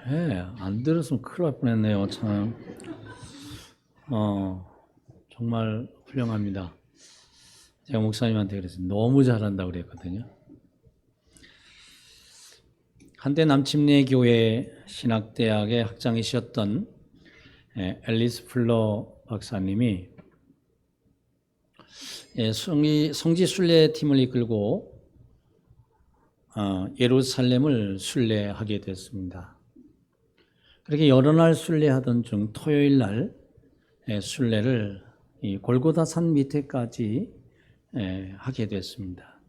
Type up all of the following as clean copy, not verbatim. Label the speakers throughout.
Speaker 1: 안 들었으면 큰일 날 뻔했네요. 참. 정말 훌륭합니다. 제가 목사님한테 그랬어요. 너무 잘한다고 그랬거든요. 한때 남침내 교회 신학대학의 학장이셨던 앨리스 플러 박사님이 성지 순례 팀을 이끌고 예루살렘을 순례하게 됐습니다. 그렇게 여러 날 순례하던 중 토요일 날 순례를 이 골고다 산 밑에까지 하게 됐습니다.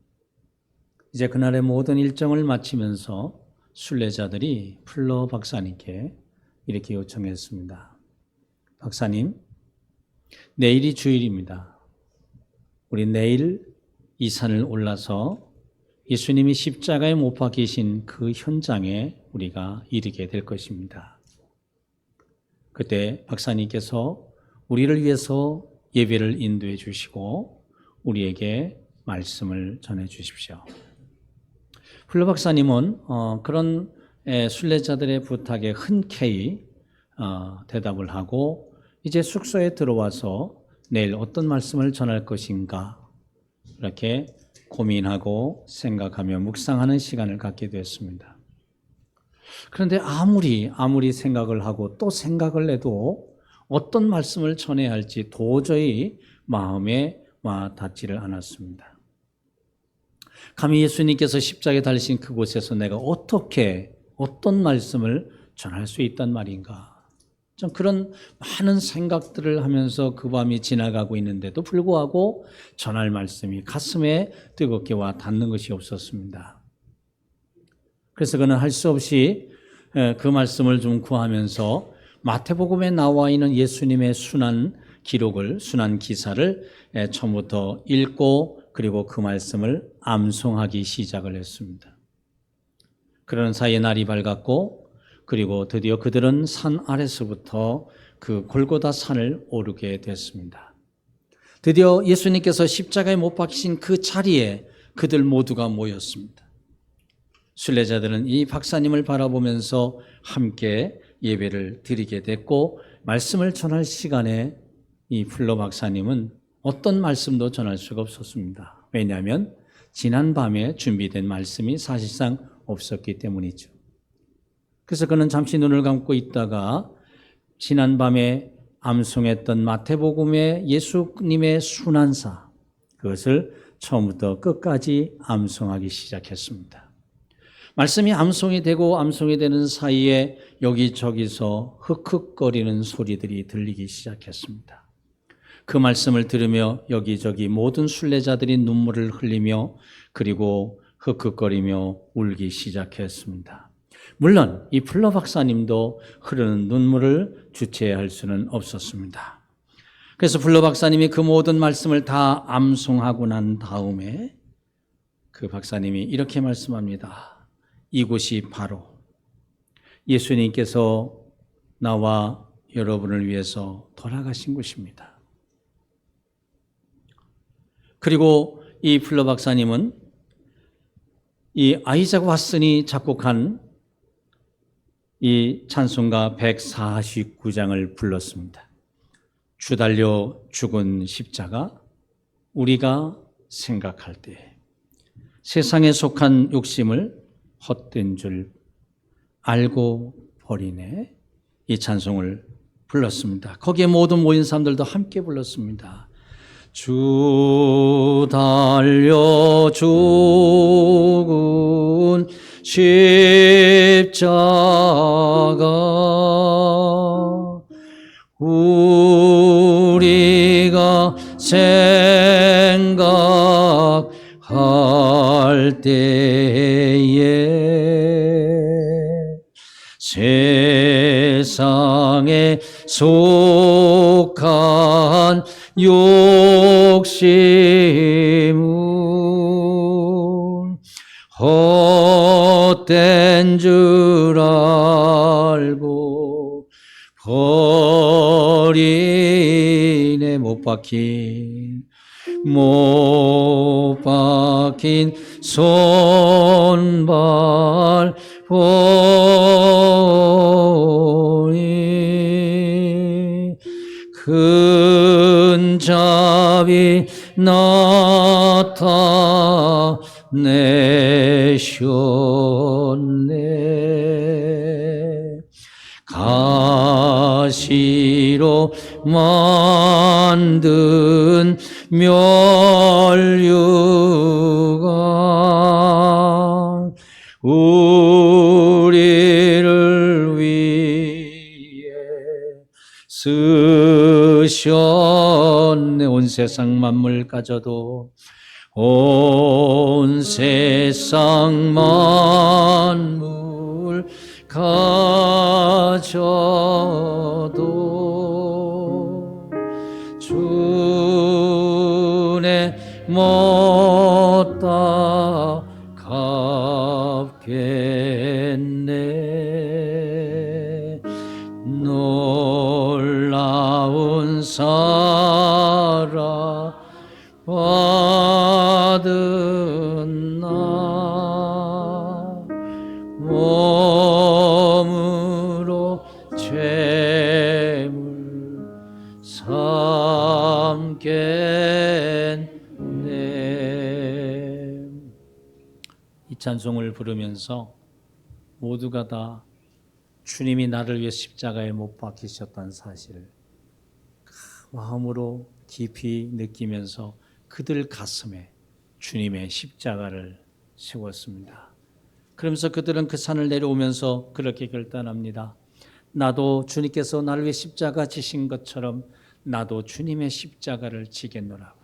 Speaker 1: 이제 그날의 모든 일정을 마치면서 순례자들이 플러 박사님께 이렇게 요청했습니다. 박사님, 내일이 주일입니다. 우리 내일 이 산을 올라서 예수님이 십자가에 못 박히신 그 현장에 우리가 이르게 될 것입니다. 그때 박사님께서 우리를 위해서 예배를 인도해 주시고 우리에게 말씀을 전해 주십시오. 플러 박사님은 그런 순례자들의 부탁에 흔쾌히 대답을 하고 이제 숙소에 들어와서 내일 어떤 말씀을 전할 것인가 이렇게 고민하고 생각하며 묵상하는 시간을 갖게 되었습니다. 그런데 아무리 생각을 하고 또 생각을 해도 어떤 말씀을 전해야 할지 도저히 마음에 와 닿지를 않았습니다. 감히 예수님께서 십자가에 달리신 그곳에서 내가 어떤 말씀을 전할 수 있단 말인가? 좀 그런 많은 생각들을 하면서 그 밤이 지나가고 있는데도 불구하고 전할 말씀이 가슴에 뜨겁게 와 닿는 것이 없었습니다. 그래서 그는 할 수 없이 그 말씀을 좀 구하면서 마태복음에 나와 있는 예수님의 순환 기사를 처음부터 읽고 그리고 그 말씀을 암송하기 시작을 했습니다. 그러는 사이에 날이 밝았고 그리고 드디어 그들은 산 아래서부터 그 골고다 산을 오르게 됐습니다. 드디어 예수님께서 십자가에 못 박히신 그 자리에 그들 모두가 모였습니다. 순례자들은 이 박사님을 바라보면서 함께 예배를 드리게 됐고 말씀을 전할 시간에 이 플러 박사님은 어떤 말씀도 전할 수가 없었습니다. 왜냐하면 지난 밤에 준비된 말씀이 사실상 없었기 때문이죠. 그래서 그는 잠시 눈을 감고 있다가 지난 밤에 암송했던 마태복음의 예수님의 순환사 그것을 처음부터 끝까지 암송하기 시작했습니다. 말씀이 암송이 되는 사이에 여기저기서 흑흑거리는 소리들이 들리기 시작했습니다. 그 말씀을 들으며 여기저기 모든 순례자들이 눈물을 흘리며 그리고 흑흑거리며 울기 시작했습니다. 물론 이 플러 박사님도 흐르는 눈물을 주체할 수는 없었습니다. 그래서 플러 박사님이 그 모든 말씀을 다 암송하고 난 다음에 그 박사님이 이렇게 말씀합니다. 이곳이 바로 예수님께서 나와 여러분을 위해서 돌아가신 곳입니다. 그리고 이 플러 박사님은 이 아이작 왓슨이 작곡한 이 찬송가 149장을 불렀습니다. 주달려 죽은 십자가 우리가 생각할 때 세상에 속한 욕심을 헛된 줄 알고 버리네 이 찬송을 불렀습니다. 거기에 모든 모인 사람들도 함께 불렀습니다. 주 달려 죽은 십자가 우리가 생각할 때에 세상에 속한 욕심은 헛된 줄 알고 버리네 못 박힌 손발 큰 자비 나타내셨네. 가시로 만든 멸류관 우리를 위해 쓰셨네. 온 세상 만물 가져도 온 세상 만물 가져도 주네 못다 갚겠네. 놀라운 사랑 받은 나 몸으로 죄물 삼겠네. 이 찬송을 부르면서 모두가 다 주님이 나를 위해 십자가에 못 박히셨다는 사실을 마음으로 깊이 느끼면서 그들 가슴에 주님의 십자가를 세웠습니다. 그러면서 그들은 그 산을 내려오면서 그렇게 결단합니다. 나도 주님께서 나를 위해 십자가 지신 것처럼 나도 주님의 십자가를 지겠노라고.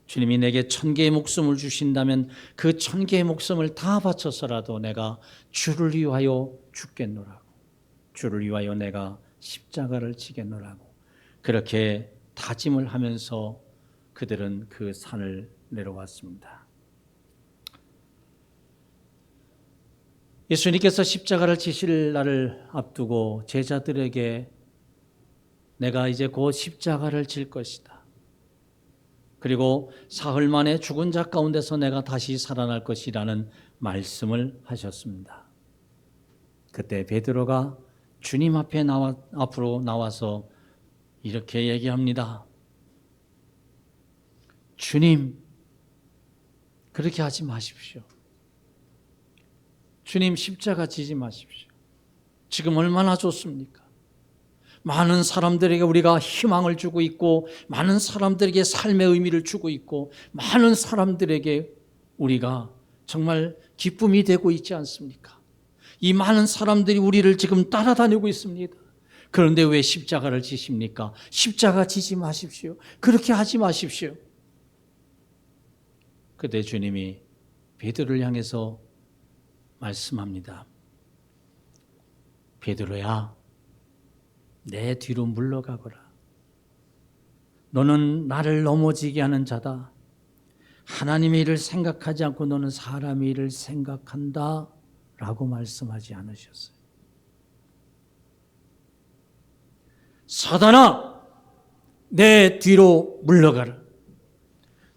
Speaker 1: 주님이 내게 1000개의 목숨을 주신다면 그 1000개의 목숨을 다 바쳐서라도 내가 주를 위하여 죽겠노라고. 주를 위하여 내가 십자가를 지겠노라고. 그렇게 다짐을 하면서 그들은 그 산을 내려왔습니다. 예수님께서 십자가를 지실 날을 앞두고 제자들에게 내가 이제 곧 십자가를 질 것이다. 그리고 사흘 만에 죽은 자 가운데서 내가 다시 살아날 것이라는 말씀을 하셨습니다. 그때 베드로가 주님 앞으로 나와서 이렇게 얘기합니다. 주님, 그렇게 하지 마십시오. 주님, 십자가 지지 마십시오. 지금 얼마나 좋습니까? 많은 사람들에게 우리가 희망을 주고 있고, 많은 사람들에게 삶의 의미를 주고 있고, 많은 사람들에게 우리가 정말 기쁨이 되고 있지 않습니까? 이 많은 사람들이 우리를 지금 따라다니고 있습니다. 그런데 왜 십자가를 지십니까? 십자가 지지 마십시오. 그렇게 하지 마십시오. 그때 주님이 베드로를 향해서 말씀합니다. 베드로야, 내 뒤로 물러가거라. 너는 나를 넘어지게 하는 자다. 하나님의 일을 생각하지 않고 너는 사람의 일을 생각한다 라고 말씀하지 않으셨어요. 사단아, 내 뒤로 물러가라.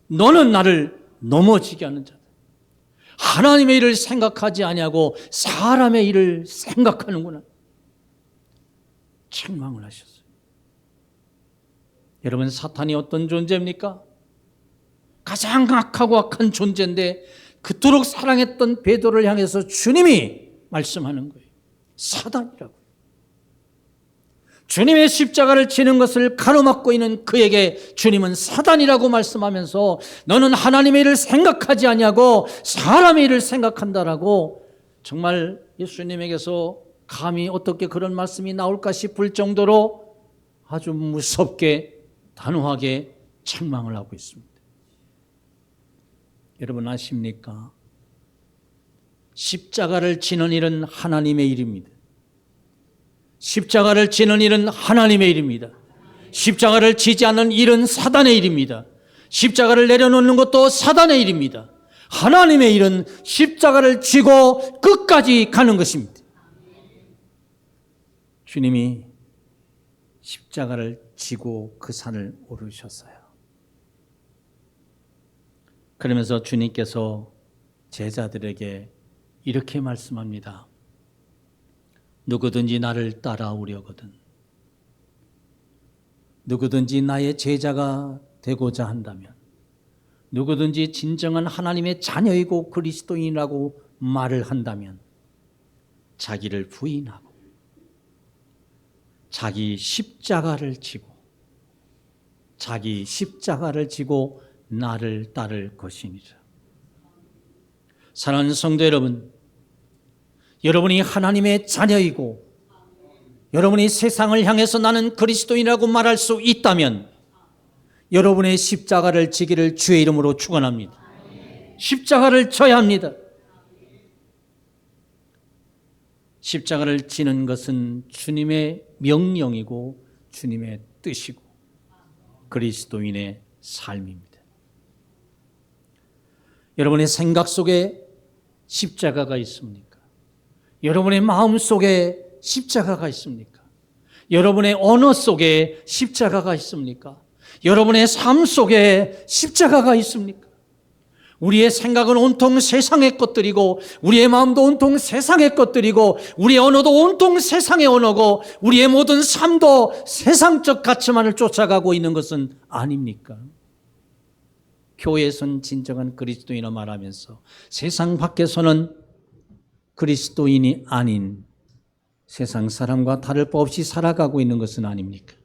Speaker 1: 너는 나를 넘어지게 하는 자다. 하나님의 일을 생각하지 아니하고 사람의 일을 생각하는구나. 책망을 하셨어요. 여러분, 사탄이 어떤 존재입니까? 가장 악하고 악한 존재인데 그토록 사랑했던 베드로를 향해서 주님이 말씀하는 거예요. 사단이라고. 주님의 십자가를 지는 것을 가로막고 있는 그에게 주님은 사단이라고 말씀하면서 너는 하나님의 일을 생각하지 아니하고 사람의 일을 생각한다라고 정말 예수님에게서 감히 어떻게 그런 말씀이 나올까 싶을 정도로 아주 무섭게 단호하게 책망을 하고 있습니다. 여러분 아십니까? 십자가를 지는 일은 하나님의 일입니다. 십자가를 지는 일은 하나님의 일입니다. 십자가를 지지 않는 일은 사단의 일입니다. 십자가를 내려놓는 것도 사단의 일입니다. 하나님의 일은 십자가를 지고 끝까지 가는 것입니다. 주님이 십자가를 지고 그 산을 오르셨어요. 그러면서 주님께서 제자들에게 이렇게 말씀합니다. 누구든지 나를 따라오려거든 누구든지 나의 제자가 되고자 한다면, 누구든지 진정한 하나님의 자녀이고 그리스도인이라고 말을 한다면 자기를 부인하고 자기 십자가를 지고 나를 따를 것이니라. 사랑하는 성도 여러분, 여러분이 하나님의 자녀이고 여러분이 세상을 향해서 나는 그리스도인이라고 말할 수 있다면 여러분의 십자가를 지기를 주의 이름으로 축원합니다. 십자가를 져야 합니다. 십자가를 지는 것은 주님의 명령이고 주님의 뜻이고 그리스도인의 삶입니다. 여러분의 생각 속에 십자가가 있습니까? 여러분의 마음 속에 십자가가 있습니까? 여러분의 언어 속에 십자가가 있습니까? 여러분의 삶 속에 십자가가 있습니까? 우리의 생각은 온통 세상의 것들이고 우리의 마음도 온통 세상의 것들이고 우리의 언어도 온통 세상의 언어고 우리의 모든 삶도 세상적 가치만을 쫓아가고 있는 것은 아닙니까? 교회에서는 진정한 그리스도인을 말하면서 세상 밖에서는 그리스도인이 아닌 세상 사람과 다를 바 없이 살아가고 있는 것은 아닙니까?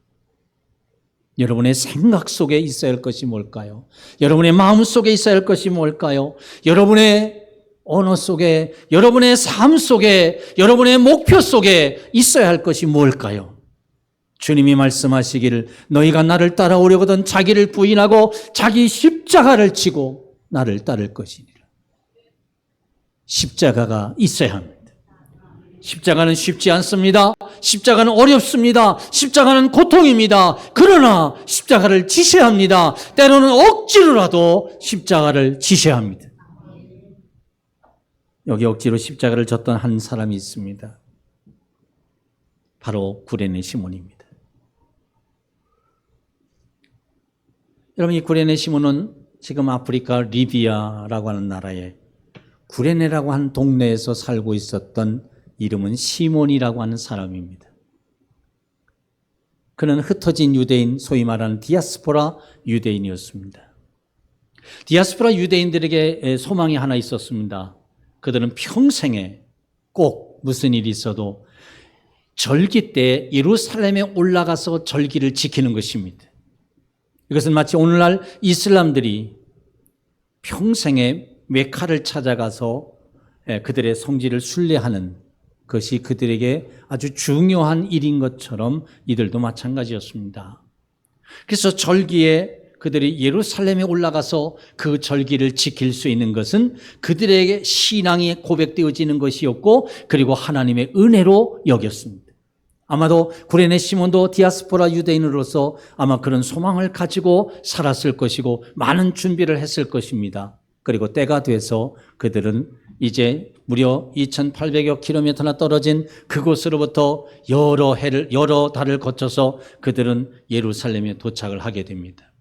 Speaker 1: 여러분의 생각 속에 있어야 할 것이 뭘까요? 여러분의 마음 속에 있어야 할 것이 뭘까요? 여러분의 언어 속에, 여러분의 삶 속에, 여러분의 목표 속에 있어야 할 것이 뭘까요? 주님이 말씀하시기를 너희가 나를 따라오려거든 자기를 부인하고 자기 십자가를 지고 나를 따를 것이니라. 십자가가 있어야 합니다. 십자가는 쉽지 않습니다. 십자가는 어렵습니다. 십자가는 고통입니다. 그러나 십자가를 지셔야 합니다. 때로는 억지로라도 십자가를 지셔야 합니다. 여기 억지로 십자가를 졌던 한 사람이 있습니다. 바로 구레네 시몬입니다. 여러분, 이 구레네 시몬은 지금 아프리카 리비아라고 하는 나라에 구레네라고 하는 동네에서 살고 있었던 이름은 시몬이라고 하는 사람입니다. 그는 흩어진 유대인, 소위 말하는 디아스포라 유대인이었습니다. 디아스포라 유대인들에게 소망이 하나 있었습니다. 그들은 평생에 꼭 무슨 일이 있어도 절기 때 예루살렘에 올라가서 절기를 지키는 것입니다. 이것은 마치 오늘날 이슬람들이 평생에 메카를 찾아가서 그들의 성지를 순례하는 것이 그들에게 아주 중요한 일인 것처럼 이들도 마찬가지였습니다. 그래서 절기에 그들이 예루살렘에 올라가서 그 절기를 지킬 수 있는 것은 그들에게 신앙이 고백되어지는 것이었고 그리고 하나님의 은혜로 여겼습니다. 아마도 구레네 시몬도 디아스포라 유대인으로서 아마 그런 소망을 가지고 살았을 것이고 많은 준비를 했을 것입니다. 그리고 때가 돼서 그들은 이제 무려 2,800여 킬로미터나 떨어진 그곳으로부터 여러 달을 거쳐서 그들은 예루살렘에 도착을 하게 됩니다.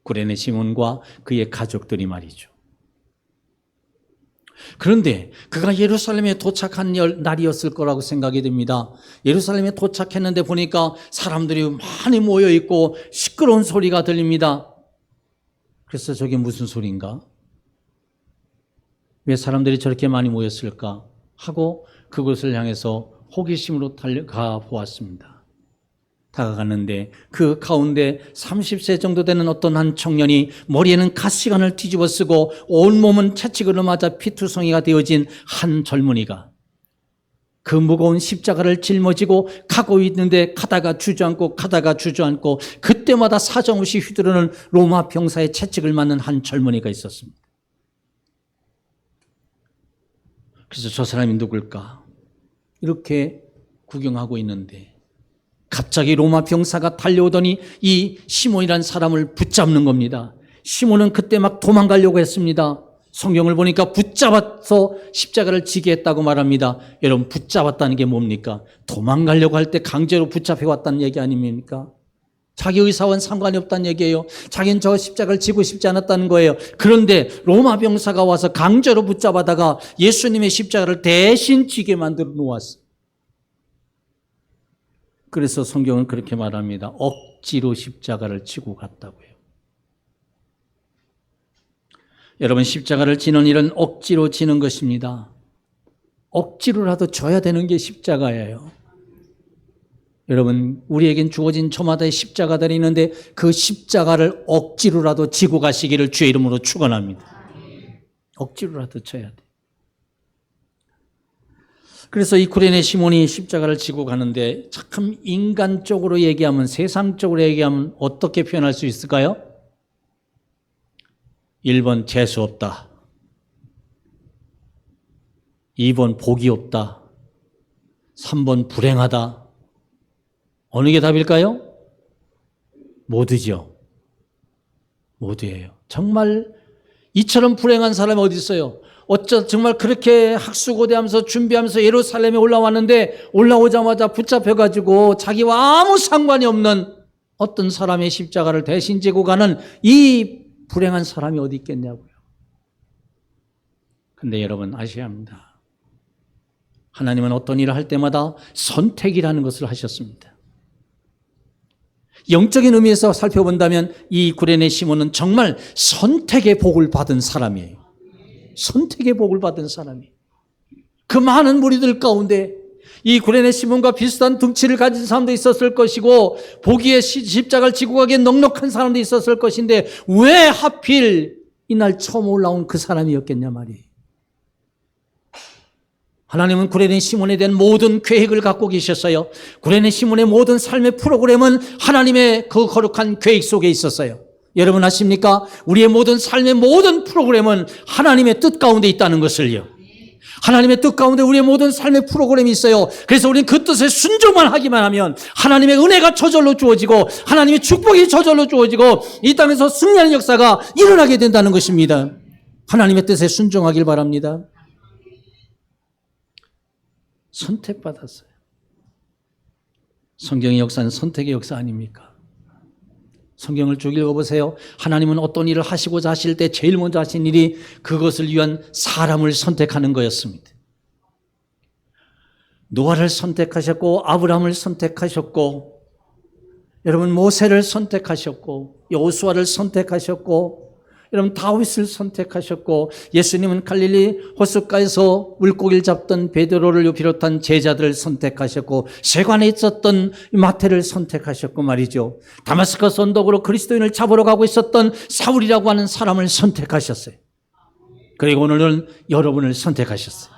Speaker 1: 구레네 시몬과 그의 가족들이 말이죠. 그런데 그가 예루살렘에 도착한 날이었을 거라고 생각이 됩니다. 예루살렘에 도착했는데 보니까 사람들이 많이 모여 있고 시끄러운 소리가 들립니다. 그래서 저게 무슨 소리인가? 왜 사람들이 저렇게 많이 모였을까? 하고 그곳을 향해서 호기심으로 달려가 보았습니다. 다가갔는데 그 가운데 30세 정도 되는 어떤 한 청년이 머리에는 갓시간을 뒤집어 쓰고 온몸은 채찍으로 맞아 피투성이가 되어진 한 젊은이가 그 무거운 십자가를 짊어지고 가고 있는데 가다가 주저앉고 그때마다 사정없이 휘두르는 로마 병사의 채찍을 맞는 한 젊은이가 있었습니다. 그래서 저 사람이 누굴까? 이렇게 구경하고 있는데 갑자기 로마 병사가 달려오더니 이 시몬이라는 사람을 붙잡는 겁니다. 시몬은 그때 막 도망가려고 했습니다. 성경을 보니까 붙잡아서 십자가를 지게 했다고 말합니다. 여러분, 붙잡았다는 게 뭡니까? 도망가려고 할 때 강제로 붙잡혀왔다는 얘기 아닙니까? 자기 의사와는 상관이 없다는 얘기예요. 자기는 저 십자가를 지고 싶지 않았다는 거예요. 그런데 로마 병사가 와서 강제로 붙잡아다가 예수님의 십자가를 대신 지게 만들어 놓았어요. 그래서 성경은 그렇게 말합니다. 억지로 십자가를 지고 갔다고요. 여러분, 십자가를 지는 일은 억지로 지는 것입니다. 억지로라도 져야 되는 게 십자가예요. 여러분, 우리에겐 주어진 저마다의 십자가들이 있는데 그 십자가를 억지로라도 지고 가시기를 주의 이름으로 축원합니다. 억지로라도 져야 돼. 그래서 이 구레네 시몬이 십자가를 지고 가는데 참 인간적으로 얘기하면, 세상적으로 얘기하면 어떻게 표현할 수 있을까요? 1번 재수 없다. 2번 복이 없다. 3번 불행하다. 어느 게 답일까요? 모두죠. 모두예요. 정말 이처럼 불행한 사람이 어디 있어요? 정말 그렇게 학수고대하면서 준비하면서 예루살렘에 올라왔는데 올라오자마자 붙잡혀가지고 자기와 아무 상관이 없는 어떤 사람의 십자가를 대신 지고 가는 이 불행한 사람이 어디 있겠냐고요. 근데 여러분 아셔야 합니다. 하나님은 어떤 일을 할 때마다 선택이라는 것을 하셨습니다. 영적인 의미에서 살펴본다면 이 구레네 시몬은 정말 선택의 복을 받은 사람이에요. 선택의 복을 받은 사람이에요. 그 많은 무리들 가운데 이 구레네 시몬과 비슷한 덩치를 가진 사람도 있었을 것이고 보기에 십자가를 지고 가기에 넉넉한 사람도 있었을 것인데 왜 하필 이날 처음 올라온 그 사람이었겠냐 말이에요. 하나님은 구레네 시몬에 대한 모든 계획을 갖고 계셨어요. 구레네 시몬의 모든 삶의 프로그램은 하나님의 그 거룩한 계획 속에 있었어요. 여러분 아십니까? 우리의 모든 삶의 모든 프로그램은 하나님의 뜻 가운데 있다는 것을요. 하나님의 뜻 가운데 우리의 모든 삶의 프로그램이 있어요. 그래서 우리는 그 뜻에 순종만 하기만 하면 하나님의 은혜가 저절로 주어지고 하나님의 축복이 저절로 주어지고 이 땅에서 승리하는 역사가 일어나게 된다는 것입니다. 하나님의 뜻에 순종하길 바랍니다. 선택받았어요. 성경의 역사는 선택의 역사 아닙니까? 성경을 쭉 읽어보세요. 하나님은 어떤 일을 하시고자 하실 때 제일 먼저 하신 일이 그것을 위한 사람을 선택하는 거였습니다. 노아를 선택하셨고 아브라함을 선택하셨고 여러분 모세를 선택하셨고 여호수아를 선택하셨고 여러분 다윗을 선택하셨고 예수님은 갈릴리 호숫가에서 물고기를 잡던 베드로를 비롯한 제자들을 선택하셨고 세관에 있었던 마태를 선택하셨고 말이죠. 다마스커스 언덕으로 그리스도인을 잡으러 가고 있었던 사울이라고 하는 사람을 선택하셨어요. 그리고 오늘은 여러분을 선택하셨어요.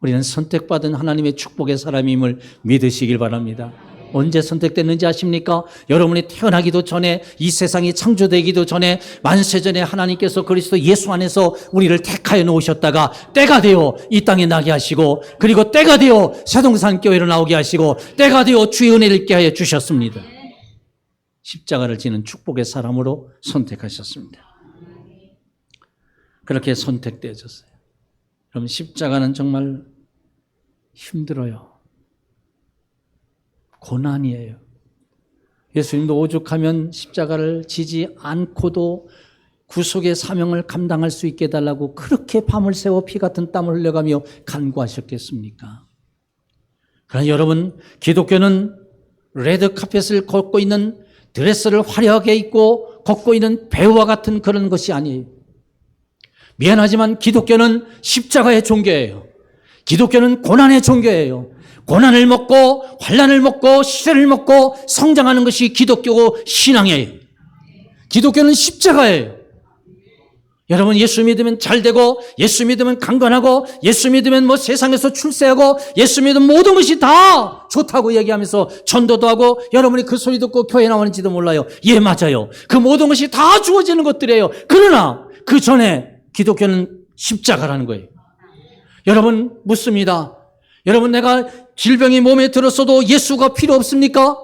Speaker 1: 우리는 선택받은 하나님의 축복의 사람임을 믿으시길 바랍니다. 언제 선택됐는지 아십니까? 여러분이 태어나기도 전에 이 세상이 창조되기도 전에 만세전에 하나님께서 그리스도 예수 안에서 우리를 택하여 놓으셨다가 때가 되어 이 땅에 나게 하시고 그리고 때가 되어 새동산 교회로 나오게 하시고 때가 되어 주의 은혜를 있게 하여 주셨습니다. 십자가를 지는 축복의 사람으로 선택하셨습니다. 그렇게 선택되어졌어요. 그럼 십자가는 정말 힘들어요. 고난이에요. 예수님도 오죽하면 십자가를 지지 않고도 구속의 사명을 감당할 수 있게 해달라고 그렇게 밤을 새워 피 같은 땀을 흘려가며 간구하셨겠습니까? 그러나 여러분, 기독교는 레드카펫을 걷고 있는 드레스를 화려하게 입고 걷고 있는 배우와 같은 그런 것이 아니에요. 미안하지만 기독교는 십자가의 종교예요. 기독교는 고난의 종교예요. 고난을 먹고 환난을 먹고 시련을 먹고 성장하는 것이 기독교 신앙이에요. 기독교는 십자가예요. 여러분 예수 믿으면 잘되고 예수 믿으면 강건하고 예수 믿으면 세상에서 출세하고 예수 믿으면 모든 것이 다 좋다고 얘기하면서 전도도 하고 여러분이 그 소리 듣고 교회 나오는지도 몰라요. 예, 맞아요. 그 모든 것이 다 주어지는 것들이에요. 그러나 그 전에 기독교는 십자가라는 거예요. 여러분 묻습니다. 여러분 내가 질병이 몸에 들었어도 예수가 필요 없습니까?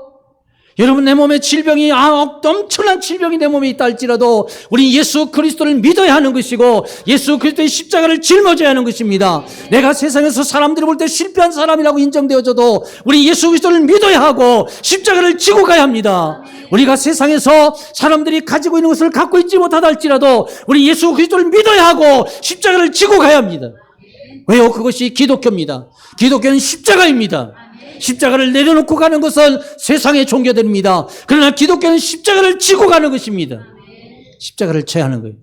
Speaker 1: 여러분 내 몸에 질병이 엄청난 질병이 내 몸에 있다 할지라도 우리 예수 그리스도를 믿어야 하는 것이고 예수 그리스도의 십자가를 짊어져야 하는 것입니다. 내가 세상에서 사람들이 볼 때 실패한 사람이라고 인정되어져도 우리 예수 그리스도를 믿어야 하고 십자가를 지고 가야 합니다. 우리가 세상에서 사람들이 가지고 있는 것을 갖고 있지 못하다 할지라도 우리 예수 그리스도를 믿어야 하고 십자가를 지고 가야 합니다. 왜요? 그것이 기독교입니다. 기독교는 십자가입니다. 십자가를 내려놓고 가는 것은 세상의 종교들입니다. 그러나 기독교는 십자가를 지고 가는 것입니다. 십자가를 져야 하는 거예요.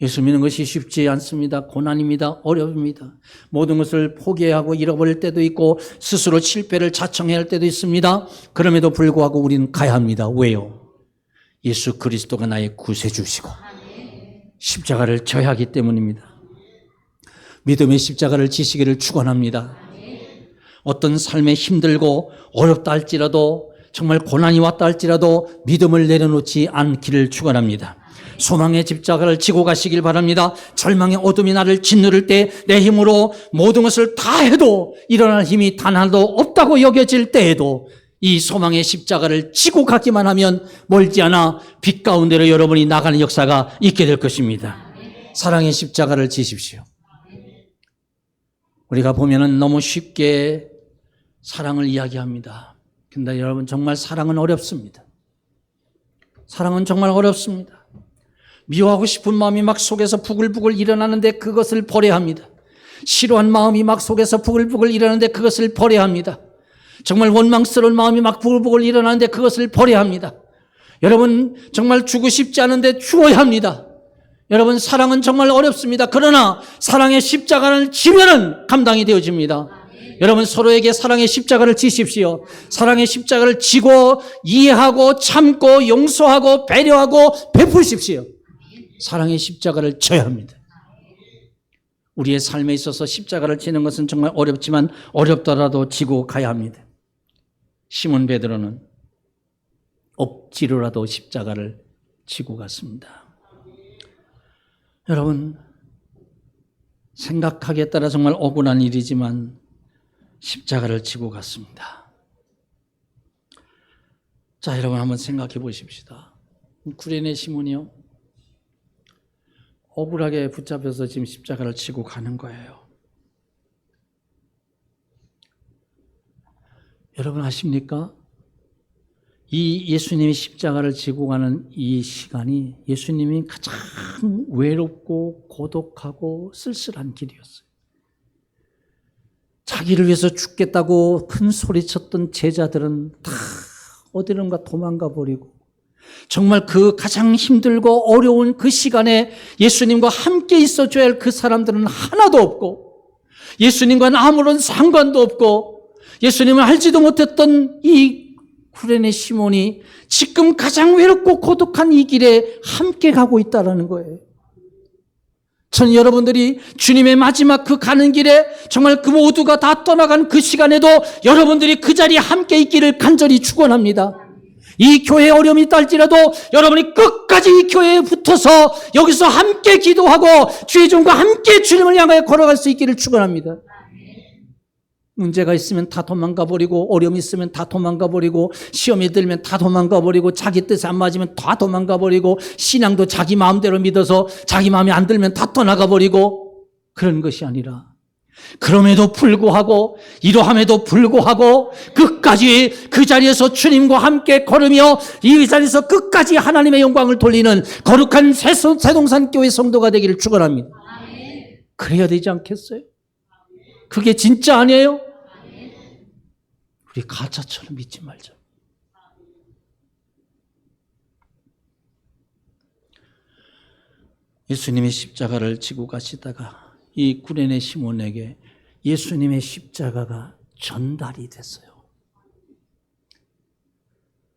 Speaker 1: 예수 믿는 것이 쉽지 않습니다. 고난입니다. 어렵습니다. 모든 것을 포기하고 잃어버릴 때도 있고 스스로 실패를 자청해야 할 때도 있습니다. 그럼에도 불구하고 우리는 가야 합니다. 왜요? 예수 그리스도가 나의 구세주시고 십자가를 져야 하기 때문입니다. 믿음의 십자가를 지시기를 축원합니다. 어떤 삶에 힘들고 어렵다 할지라도 정말 고난이 왔다 할지라도 믿음을 내려놓지 않기를 축원합니다. 소망의 십자가를 지고 가시길 바랍니다. 절망의 어둠이 나를 짓누를 때 내 힘으로 모든 것을 다 해도 일어날 힘이 단 하나도 없다고 여겨질 때에도 이 소망의 십자가를 지고 가기만 하면 멀지 않아 빛 가운데로 여러분이 나가는 역사가 있게 될 것입니다. 사랑의 십자가를 지십시오. 우리가 보면은 너무 쉽게 사랑을 이야기합니다. 근데 여러분 정말 사랑은 어렵습니다. 사랑은 정말 어렵습니다. 미워하고 싶은 마음이 막 속에서 부글부글 일어나는데 그것을 버려야 합니다. 싫어한 마음이 막 속에서 부글부글 일어나는데 그것을 버려야 합니다. 정말 원망스러운 마음이 막 부글부글 일어나는데 그것을 버려야 합니다. 여러분 정말 주고 싶지 않은데 주어야 합니다. 여러분 사랑은 정말 어렵습니다. 그러나 사랑의 십자가를 지면은 감당이 되어집니다. 여러분 서로에게 사랑의 십자가를 지십시오. 사랑의 십자가를 지고 이해하고 참고 용서하고 배려하고 베푸십시오. 사랑의 십자가를 져야 합니다. 우리의 삶에 있어서 십자가를 지는 것은 정말 어렵지만 어렵더라도 지고 가야 합니다. 시몬 베드로는 억지로라도 십자가를 지고 갔습니다. 여러분 생각하기에 따라 정말 억울한 일이지만 십자가를 지고 갔습니다. 자, 여러분 한번 생각해 보십시다. 구레네 시몬이요, 억울하게 붙잡혀서 지금 십자가를 지고 가는 거예요. 여러분 아십니까? 이 예수님이 십자가를 지고 가는 이 시간이 예수님이 가장 외롭고 고독하고 쓸쓸한 길이었어요. 자기를 위해서 죽겠다고 큰 소리쳤던 제자들은 다 어디론가 도망가 버리고 정말 그 가장 힘들고 어려운 그 시간에 예수님과 함께 있어줘야 할 그 사람들은 하나도 없고 예수님과는 아무런 상관도 없고 예수님을 알지도 못했던 이 구레네 시몬이 지금 가장 외롭고 고독한 이 길에 함께 가고 있다는 거예요. 전 여러분들이 주님의 마지막 그 가는 길에 정말 그 모두가 다 떠나간 그 시간에도 여러분들이 그 자리에 함께 있기를 간절히 축원합니다. 이 교회에 어려움이 있다 할지라도 여러분이 끝까지 이 교회에 붙어서 여기서 함께 기도하고 주의 종과 함께 주님을 향하여 걸어갈 수 있기를 축원합니다. 문제가 있으면 다 도망가 버리고 어려움이 있으면 다 도망가 버리고 시험이 들면 다 도망가 버리고 자기 뜻에 안 맞으면 다 도망가 버리고 신앙도 자기 마음대로 믿어서 자기 마음에 안 들면 다 떠나가 버리고 그런 것이 아니라 그럼에도 불구하고 이러함에도 불구하고 끝까지 그 자리에서 주님과 함께 걸으며 이 자리에서 끝까지 하나님의 영광을 돌리는 거룩한 새동산 교회 성도가 되기를 축원합니다. 그래야 되지 않겠어요? 그게 진짜 아니에요? 우리 가짜처럼 믿지 말자. 예수님이 십자가를 지고 가시다가 이 구레네 시몬에게 예수님의 십자가가 전달이 됐어요.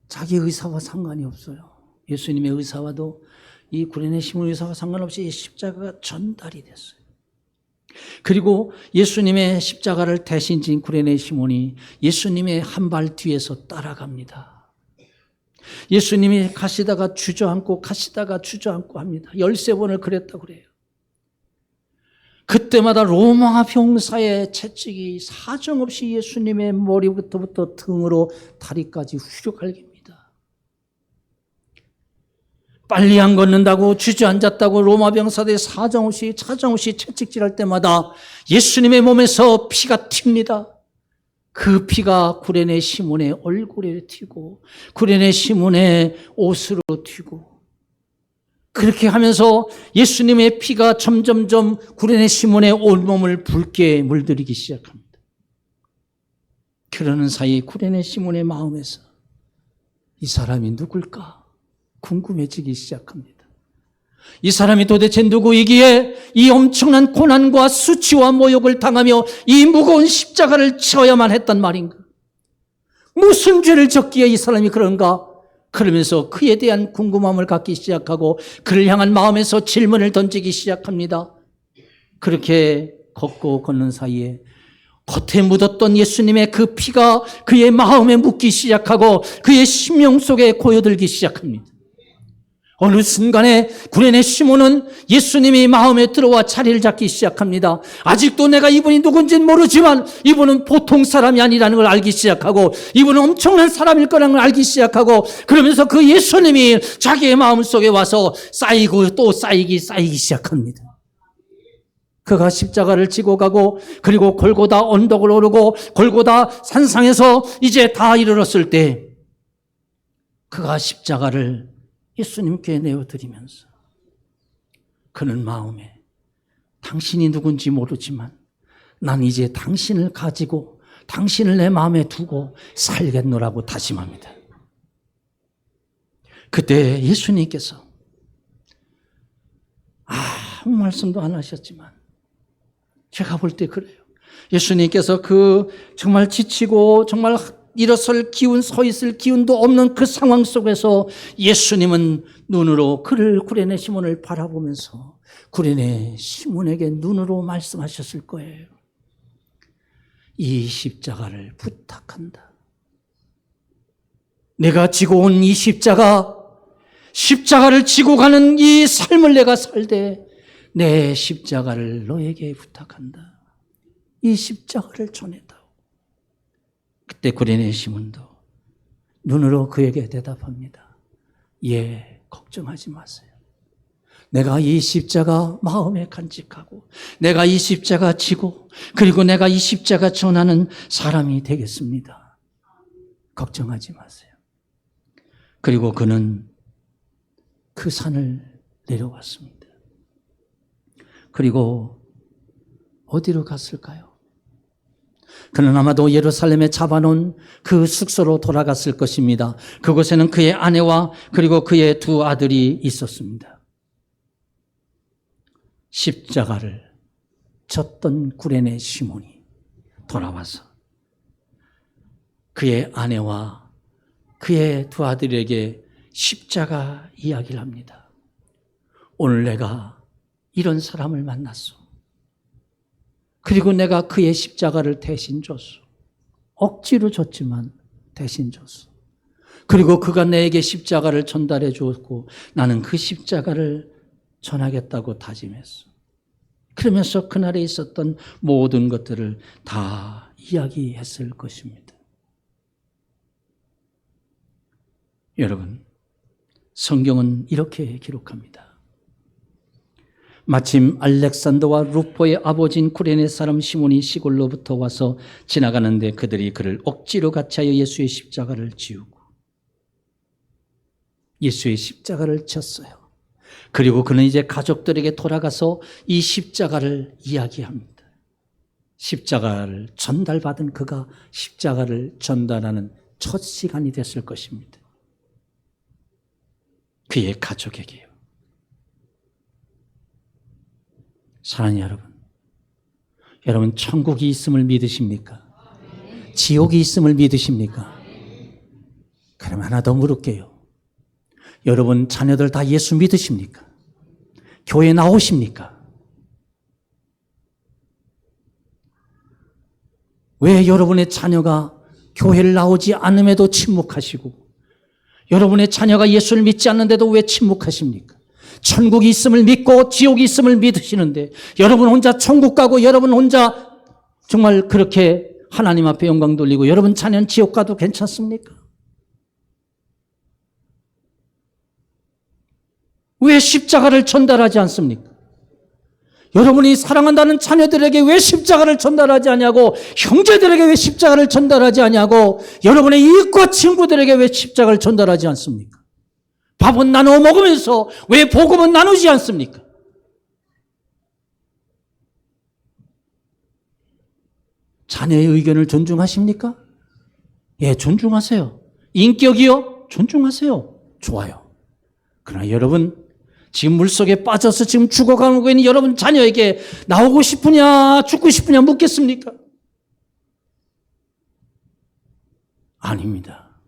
Speaker 1: 자기 의사와 상관이 없어요. 예수님의 의사와도 이 구레네 시몬 의사와 상관없이 이 십자가가 전달이 됐어요. 그리고 예수님의 십자가를 대신 진 구레네 시몬이 예수님의 한 발 뒤에서 따라갑니다. 예수님이 가시다가 주저앉고 가시다가 주저앉고 합니다. 13번을 그랬다고 그래요. 그때마다 로마 병사의 채찍이 사정없이 예수님의 머리부터 등으로 다리까지 후려갈깁니다. 빨리 안 걷는다고 주저앉았다고 로마 병사들이 사정없이 채찍질할 때마다 예수님의 몸에서 피가 튑니다. 그 피가 구레네 시몬의 얼굴에 튀고 구레네 시몬의 옷으로 튀고 그렇게 하면서 예수님의 피가 점점점 구레네 시몬의 온몸을 붉게 물들이기 시작합니다. 그러는 사이 구레네 시몬의 마음에서 이 사람이 누굴까 궁금해지기 시작합니다. 이 사람이 도대체 누구이기에 이 엄청난 고난과 수치와 모욕을 당하며 이 무거운 십자가를 지어야만 했단 말인가? 무슨 죄를 졌기에 이 사람이 그런가? 그러면서 그에 대한 궁금함을 갖기 시작하고 그를 향한 마음에서 질문을 던지기 시작합니다. 그렇게 걷고 걷는 사이에 겉에 묻었던 예수님의 그 피가 그의 마음에 묻기 시작하고 그의 심령 속에 고여들기 시작합니다. 어느 순간에 구레네 시몬은 예수님이 마음에 들어와 자리를 잡기 시작합니다. 아직도 내가 이분이 누군지는 모르지만 이분은 보통 사람이 아니라는 걸 알기 시작하고 이분은 엄청난 사람일 거라는 걸 알기 시작하고 그러면서 그 예수님이 자기의 마음속에 와서 쌓이고 또 쌓이기 시작합니다. 그가 십자가를 지고 가고 그리고 골고다 언덕을 오르고 골고다 산상에서 이제 다 이르렀을 때 그가 십자가를 예수님께 내어드리면서 그는 마음에 당신이 누군지 모르지만 난 이제 당신을 가지고 당신을 내 마음에 두고 살겠노라고 다짐합니다. 그때 예수님께서 아무 말씀도 안 하셨지만 제가 볼 때 그래요. 예수님께서 그 정말 지치고 정말 일어설 기운, 서 있을 기운도 없는 그 상황 속에서 예수님은 눈으로 그를 구레네 시몬을 바라보면서 구레네 시몬에게 눈으로 말씀하셨을 거예요. 이 십자가를 부탁한다. 내가 지고 온 이 십자가를 지고 가는 이 삶을 내가 살되 내 십자가를 너에게 부탁한다. 이 십자가를 전해다오. 그때 구레네 시몬도 눈으로 그에게 대답합니다. 예, 걱정하지 마세요. 내가 이 십자가 마음에 간직하고 내가 이 십자가 지고 그리고 내가 이 십자가 전하는 사람이 되겠습니다. 걱정하지 마세요. 그리고 그는 그 산을 내려왔습니다. 그리고 어디로 갔을까요? 그는 아마도 예루살렘에 잡아놓은 그 숙소로 돌아갔을 것입니다. 그곳에는 그의 아내와 그리고 그의 두 아들이 있었습니다. 십자가를 졌던 구레네 시몬이 돌아와서 그의 아내와 그의 두 아들에게 십자가 이야기를 합니다. 오늘 내가 이런 사람을 만났어. 그리고 내가 그의 십자가를 대신 줬어. 억지로 줬지만 대신 줬어. 그리고 그가 내게 십자가를 전달해 주었고 나는 그 십자가를 전하겠다고 다짐했어. 그러면서 그날에 있었던 모든 것들을 다 이야기했을 것입니다. 여러분, 성경은 이렇게 기록합니다. 마침 알렉산더와 루포의 아버지인 구레네 사람 시몬이 시골로부터 와서 지나가는데 그들이 그를 억지로 같이하여 예수의 십자가를 지우고 예수의 십자가를 졌어요. 그리고 그는 이제 가족들에게 돌아가서 이 십자가를 이야기합니다. 십자가를 전달받은 그가 십자가를 전달하는 첫 시간이 됐을 것입니다. 그의 가족에게요. 사랑하는 여러분 천국이 있음을 믿으십니까? 지옥이 있음을 믿으십니까? 그럼 하나 더 물을게요. 여러분 자녀들 다 예수 믿으십니까? 교회 나오십니까? 왜 여러분의 자녀가 교회를 나오지 않음에도 침묵하시고 여러분의 자녀가 예수를 믿지 않는데도 왜 침묵하십니까? 천국이 있음을 믿고 지옥이 있음을 믿으시는데 여러분 혼자 천국 가고 여러분 혼자 정말 그렇게 하나님 앞에 영광 돌리고 여러분 자녀는 지옥 가도 괜찮습니까? 왜 십자가를 전달하지 않습니까? 여러분이 사랑한다는 자녀들에게 왜 십자가를 전달하지 않냐고, 형제들에게 왜 십자가를 전달하지 않냐고, 여러분의 이웃과 친구들에게 왜 십자가를 전달하지 않습니까? 밥은 나눠 먹으면서 왜 복음은 나누지 않습니까? 자녀의 의견을 존중하십니까? 예, 존중하세요. 인격이요? 존중하세요. 좋아요. 그러나 여러분, 지금 물속에 빠져서 지금 죽어가고 있는 여러분 자녀에게 나오고 싶으냐, 죽고 싶으냐 묻겠습니까? 아닙니다.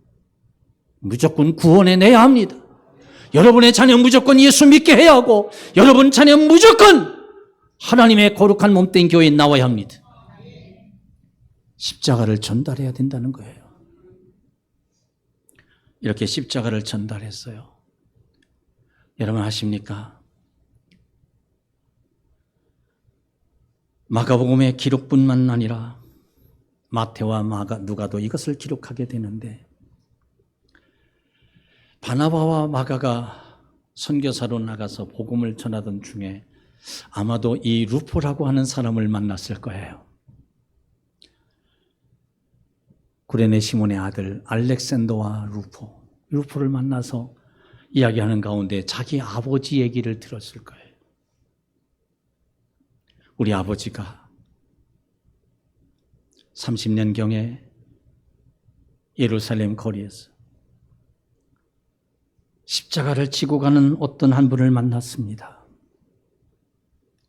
Speaker 1: 무조건 구원해내야 합니다. 여러분의 자녀 무조건 예수 믿게 해야 하고, 여러분 자녀 무조건 하나님의 거룩한 몸된 교회에 나와야 합니다. 십자가를 전달해야 된다는 거예요. 이렇게 십자가를 전달했어요. 여러분 아십니까? 마가복음의 기록뿐만 아니라 마태와 누가도 이것을 기록하게 되는데, 바나바와 마가가 선교사로 나가서 복음을 전하던 중에 아마도 이 루포라고 하는 사람을 만났을 거예요. 구레네 시몬의 아들 알렉산더와 루포를 만나서 이야기하는 가운데 자기 아버지 얘기를 들었을 거예요. 우리 아버지가 30년경에 예루살렘 거리에서 십자가를 지고 가는 어떤 한 분을 만났습니다.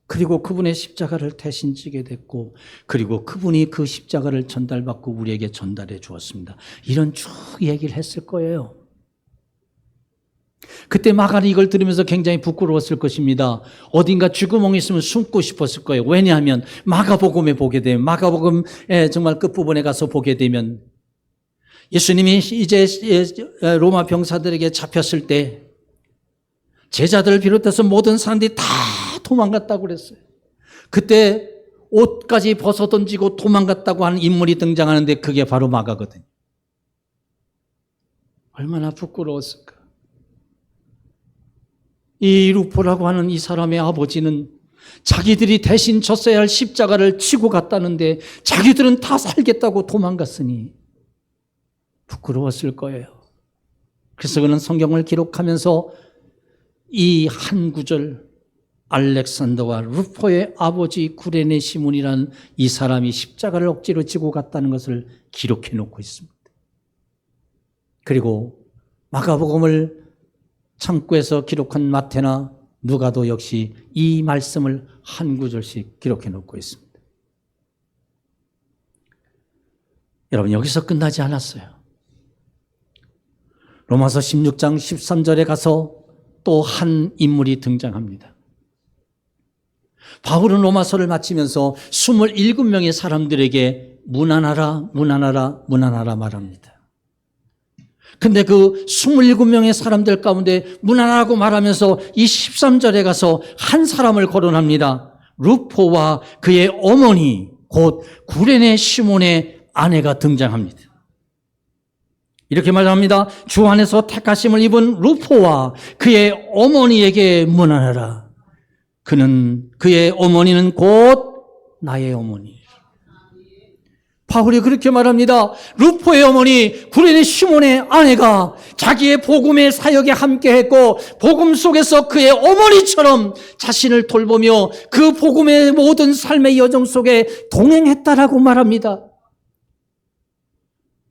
Speaker 1: 그리고 그분의 십자가를 대신 지게 됐고, 그리고 그분이 그 십자가를 전달받고 우리에게 전달해 주었습니다. 이런 쭉 얘기를 했을 거예요. 그때 마가는 이걸 들으면서 굉장히 부끄러웠을 것입니다. 어딘가 쥐구멍이 있으면 숨고 싶었을 거예요. 왜냐하면 마가복음에 보게 되면, 마가복음의 정말 끝부분에 가서 보게 되면 예수님이 이제 로마 병사들에게 잡혔을 때 제자들을 비롯해서 모든 사람들이 다 도망갔다고 그랬어요. 그때 옷까지 벗어 던지고 도망갔다고 하는 인물이 등장하는데 그게 바로 마가거든요. 얼마나 부끄러웠을까. 이 루포라고 하는 이 사람의 아버지는 자기들이 대신 졌어야 할 십자가를 치고 갔다는데 자기들은 다 살겠다고 도망갔으니 부끄러웠을 거예요. 그래서 그는 성경을 기록하면서 이 한 구절, 알렉산더와 루포의 아버지 구레네 시몬이라는 이 사람이 십자가를 억지로 지고 갔다는 것을 기록해 놓고 있습니다. 그리고 마가복음을 창구에서 기록한 마태나 누가도 역시 이 말씀을 한 구절씩 기록해 놓고 있습니다. 여러분, 여기서 끝나지 않았어요. 로마서 16장 13절에 가서 또 한 인물이 등장합니다. 바울은 로마서를 마치면서 27명의 사람들에게 문안하라 말합니다. 근데 그 27명의 사람들 가운데 문안하라고 말하면서 이 13절에 가서 한 사람을 거론합니다. 루포와 그의 어머니, 곧 구레네 시몬의 아내가 등장합니다. 이렇게 말합니다. 주 안에서 택하심을 입은 루포와 그의 어머니에게 문안하라. 그의 어머니는 곧 나의 어머니. 바울이 그렇게 말합니다. 루포의 어머니 구레네 시몬의 아내가 자기의 복음의 사역에 함께했고 복음 속에서 그의 어머니처럼 자신을 돌보며 그 복음의 모든 삶의 여정 속에 동행했다라고 말합니다.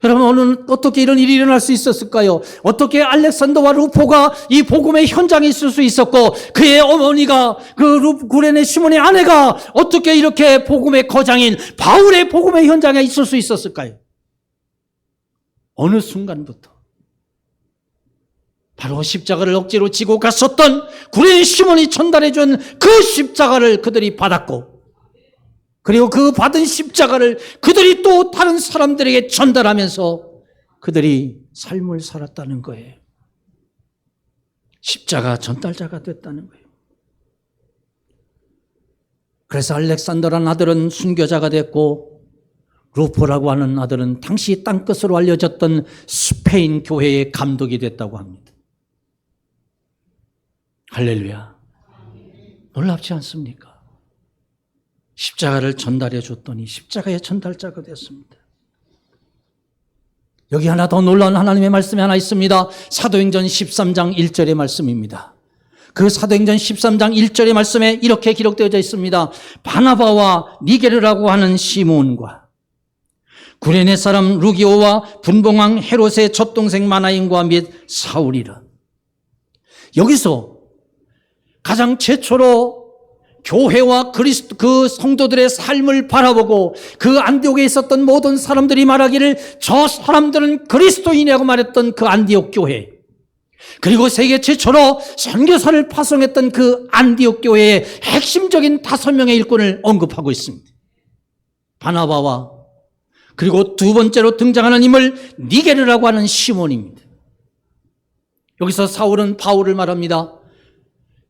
Speaker 1: 여러분, 오늘 어떻게 이런 일이 일어날 수 있었을까요? 어떻게 알렉산더와 루포가 이 복음의 현장에 있을 수 있었고 그의 어머니가 구레네 시몬의 아내가 어떻게 이렇게 복음의 거장인 바울의 복음의 현장에 있을 수 있었을까요? 어느 순간부터 바로 십자가를 억지로 지고 갔었던 구레네 시몬이 전달해 준 그 십자가를 그들이 받았고, 그리고 그 받은 십자가를 그들이 또 다른 사람들에게 전달하면서 그들이 삶을 살았다는 거예요. 십자가 전달자가 됐다는 거예요. 그래서 알렉산더라는 아들은 순교자가 됐고, 루포라고 하는 아들은 당시 땅끝으로 알려졌던 스페인 교회의 감독이 됐다고 합니다. 할렐루야. 놀랍지 않습니까? 십자가를 전달해 줬더니 십자가의 전달자가 됐습니다. 여기 하나 더 놀라운 하나님의 말씀이 하나 있습니다. 사도행전 13장 1절의 말씀입니다. 그 사도행전 13장 1절의 말씀에 이렇게 기록되어져 있습니다. 바나바와 니게르라고 하는 시몬과 구레네 사람 루기오와 분봉왕 헤롯의 젖동생 마나임과 및 사울이라. 여기서 가장 최초로 교회와 그 성도들의 삶을 바라보고 그 안디옥에 있었던 모든 사람들이 말하기를 저 사람들은 그리스도인이라고 말했던 그 안디옥 교회, 그리고 세계 최초로 선교사를 파송했던 그 안디옥 교회의 핵심적인 5명의 일꾼을 언급하고 있습니다. 바나바와 그리고 두 번째로 등장하는 인물 니게르라고 하는 시몬입니다. 여기서 사울은 바울을 말합니다.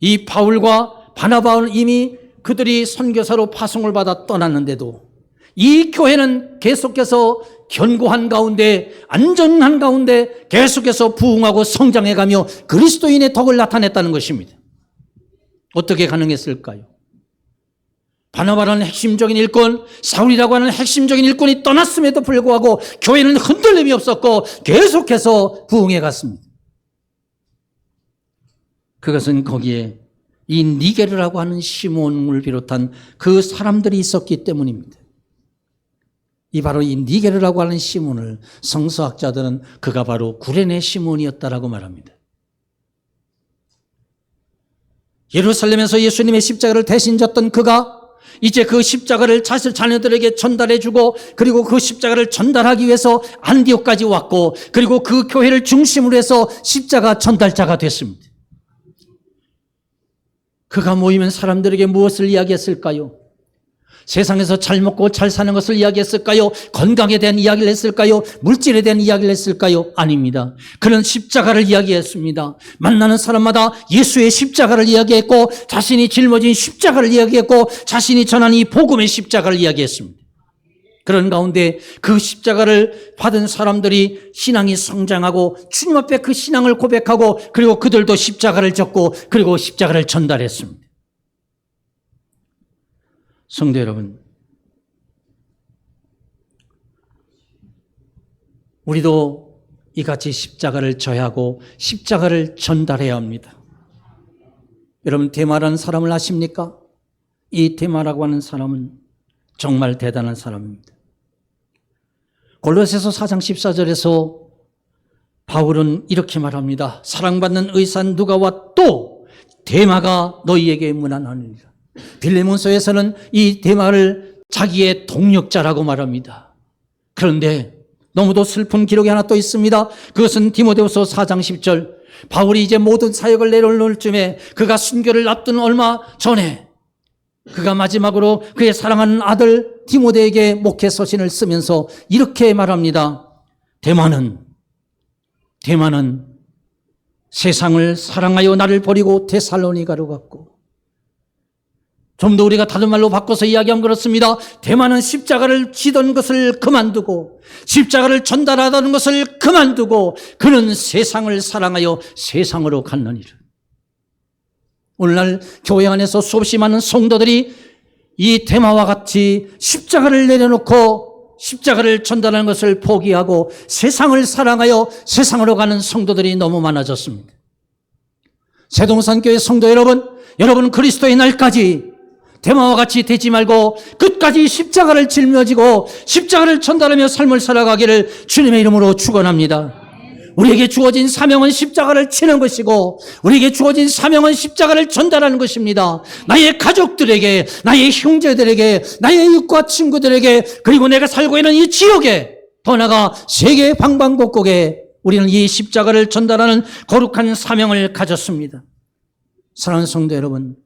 Speaker 1: 이 바울과 바나바는 이미 그들이 선교사로 파송을 받아 떠났는데도 이 교회는 계속해서 견고한 가운데, 안전한 가운데 계속해서 부흥하고 성장해가며 그리스도인의 덕을 나타냈다는 것입니다. 어떻게 가능했을까요? 바나바라는 핵심적인 일꾼, 사울이라고 하는 핵심적인 일꾼이 떠났음에도 불구하고 교회는 흔들림이 없었고 계속해서 부흥해 갔습니다. 그것은 거기에 이 니게르라고 하는 시몬을 비롯한 그 사람들이 있었기 때문입니다. 바로 이 니게르라고 하는 시몬을 성서학자들은 그가 바로 구레네 시몬이었다라고 말합니다. 예루살렘에서 예수님의 십자가를 대신 졌던 그가 이제 그 십자가를 자녀들에게 전달해주고, 그리고 그 십자가를 전달하기 위해서 안디옥까지 왔고, 그리고 그 교회를 중심으로 해서 십자가 전달자가 됐습니다. 그가 모이면 사람들에게 무엇을 이야기했을까요? 세상에서 잘 먹고 잘 사는 것을 이야기했을까요? 건강에 대한 이야기를 했을까요? 물질에 대한 이야기를 했을까요? 아닙니다. 그는 십자가를 이야기했습니다. 만나는 사람마다 예수의 십자가를 이야기했고, 자신이 짊어진 십자가를 이야기했고, 자신이 전한 이 복음의 십자가를 이야기했습니다. 그런 가운데 그 십자가를 받은 사람들이 신앙이 성장하고 주님 앞에 그 신앙을 고백하고, 그리고 그들도 십자가를 졌고, 그리고 십자가를 전달했습니다. 성도 여러분, 우리도 이같이 십자가를 져야 하고 십자가를 전달해야 합니다. 여러분, 데마라는 사람을 아십니까? 이 데마라고 하는 사람은 정말 대단한 사람입니다. 골로새서 4장 14절에서 바울은 이렇게 말합니다. 사랑받는 의산 누가와 또 데마가 너희에게 문안하느니라. 빌레몬서에서는 이 데마를 자기의 동력자라고 말합니다. 그런데 너무도 슬픈 기록이 하나 또 있습니다. 그것은 디모데후서 4장 10절. 바울이 이제 모든 사역을 내려놓을 쯤에, 그가 순교를 앞둔 얼마 전에 그가 마지막으로 그의 사랑하는 아들 디모데에게 목회 서신을 쓰면서 이렇게 말합니다. 데마는 세상을 사랑하여 나를 버리고 데살로니가로 갔고, 좀 더 우리가 다른 말로 바꿔서 이야기하면 그렇습니다. 데마는 십자가를 지던 것을 그만두고, 십자가를 전달하던 것을 그만두고, 그는 세상을 사랑하여 세상으로 갔느니라. 오늘날 교회 안에서 수없이 많은 성도들이 이 데마와 같이 십자가를 내려놓고 십자가를 전달하는 것을 포기하고 세상을 사랑하여 세상으로 가는 성도들이 너무 많아졌습니다. 세동산교회 성도 여러분 그리스도의 날까지 데마와 같이 되지 말고 끝까지 십자가를 짊어지고 십자가를 전달하며 삶을 살아가기를 주님의 이름으로 축원합니다. 우리에게 주어진 사명은 십자가를 치는 것이고, 우리에게 주어진 사명은 십자가를 전달하는 것입니다. 나의 가족들에게, 나의 형제들에게, 나의 이웃과 친구들에게, 그리고 내가 살고 있는 이 지역에, 더 나아가 세계 방방곡곡에 우리는 이 십자가를 전달하는 거룩한 사명을 가졌습니다. 사랑하는 성도 여러분,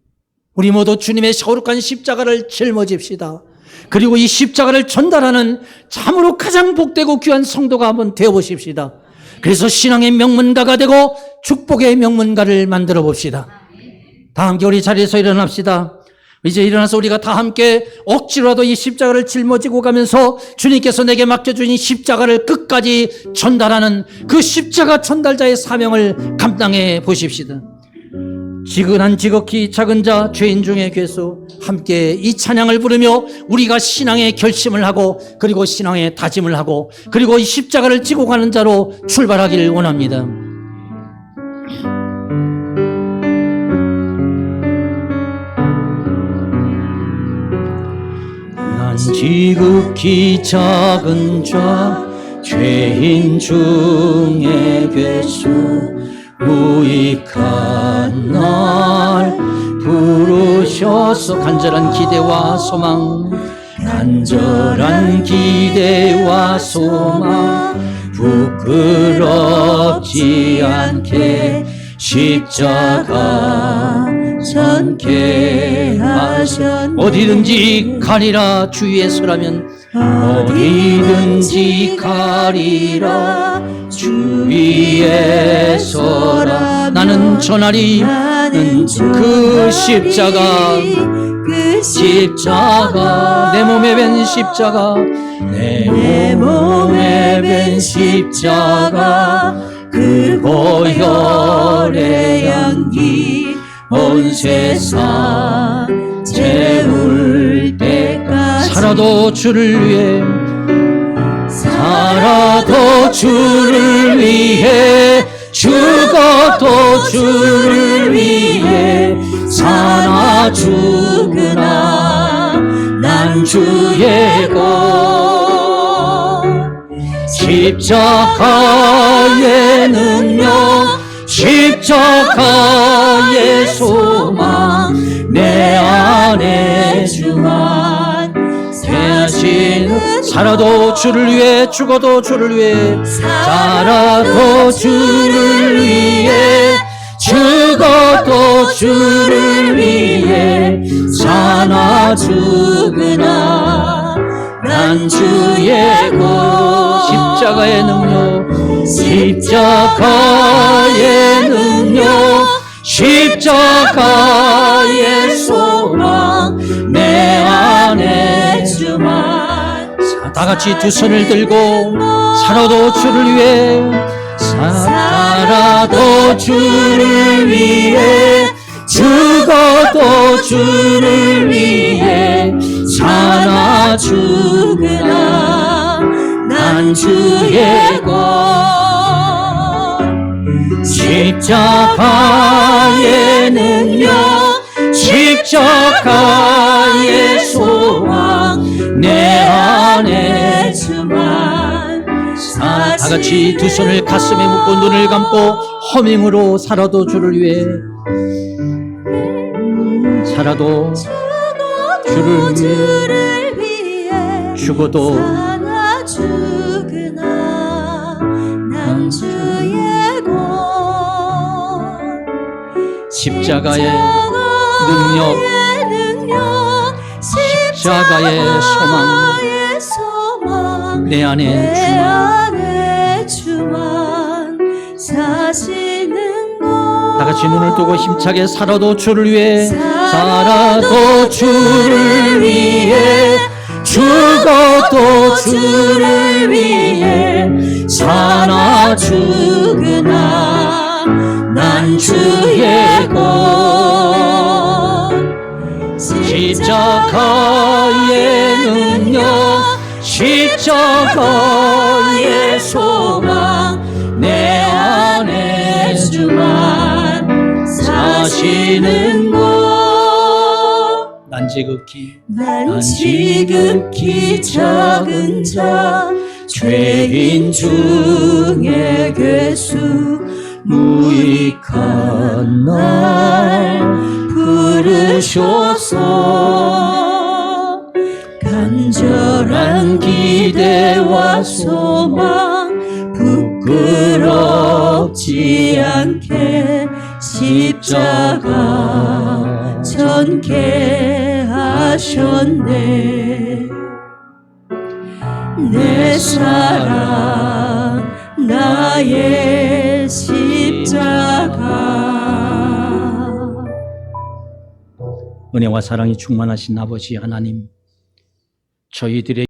Speaker 1: 우리 모두 주님의 거룩한 십자가를 짊어집시다. 그리고 이 십자가를 전달하는 참으로 가장 복되고 귀한 성도가 한번 되어보십시다. 그래서 신앙의 명문가가 되고 축복의 명문가를 만들어 봅시다. 다 함께 우리 자리에서 일어납시다. 이제 일어나서 우리가 다 함께 억지로라도 이 십자가를 짊어지고 가면서 주님께서 내게 맡겨주신 십자가를 끝까지 전달하는 그 십자가 전달자의 사명을 감당해 보십시다. 지극히 작은 자 죄인 중에 괴수, 함께 이 찬양을 부르며 우리가 신앙의 결심을 하고, 그리고 신앙의 다짐을 하고, 그리고 이 십자가를 지고 가는 자로 출발하기를 원합니다. 난 지극히 작은 자 죄인 중에 괴수 무익한 날 부르셔서 간절한 기대와 소망 간절한 기대와 소망 부끄럽지 않게 십자가 전케 하셨네. 어디든지 가리라 주위에 서라면 어디든지 가리라 주위에 서라 나는 전하리 그 십자가 내 몸에 밴 십자가 내 몸에 밴 십자가 그 보혈의 향기 온 세상 채울 때까지 살아도 주를 위해 살아도 주를 위해 죽어도 주를 위해 사나 죽으나 난 주의 것 십자가의 능력 십자가의 소망 내 안에 주만 대하시는 살아도 주를 위해 죽어도 주를 위해 살아도 주를 위해 죽어도 주를 위해 사나 죽으나 난 주의 것 십자가의 능력 십자가의 능력 십자가의 소망 내 안에 주만 다같이 두 손을 들고 살아도 주를 위해 살아도 주를 위해 죽어도 주를 위해 사나 죽으나 난 주의 것 십자가의 능력 십자가의 소망 내 안에 주만 다같이 두 손을 가슴에 묶고 눈을 감고 허밍으로 살아도 주를 위해 살아도 주를 위해 죽어도 죽으나 난 주의 것 십자가의 능력 십자가의 소망 내 안에 주만 사시는 것 다같이 눈을 뜨고 힘차게 살아도 주를 위해 살아도 주를 위해 죽어도 주를 위해 사나 죽으나 난 주의 것 십자가의 능력 십자가의 소망 내 안에 주만 사시는 곳 난 지극히 작은 자 죄인 중에 괴수 무익한 날 부르셔서 간절한 기대와 소망 부끄럽지 않게 십자가 전케 하셨네. 내 사랑 나의 십자가. 은혜와 사랑이 충만하신 아버지 하나님, 저희들의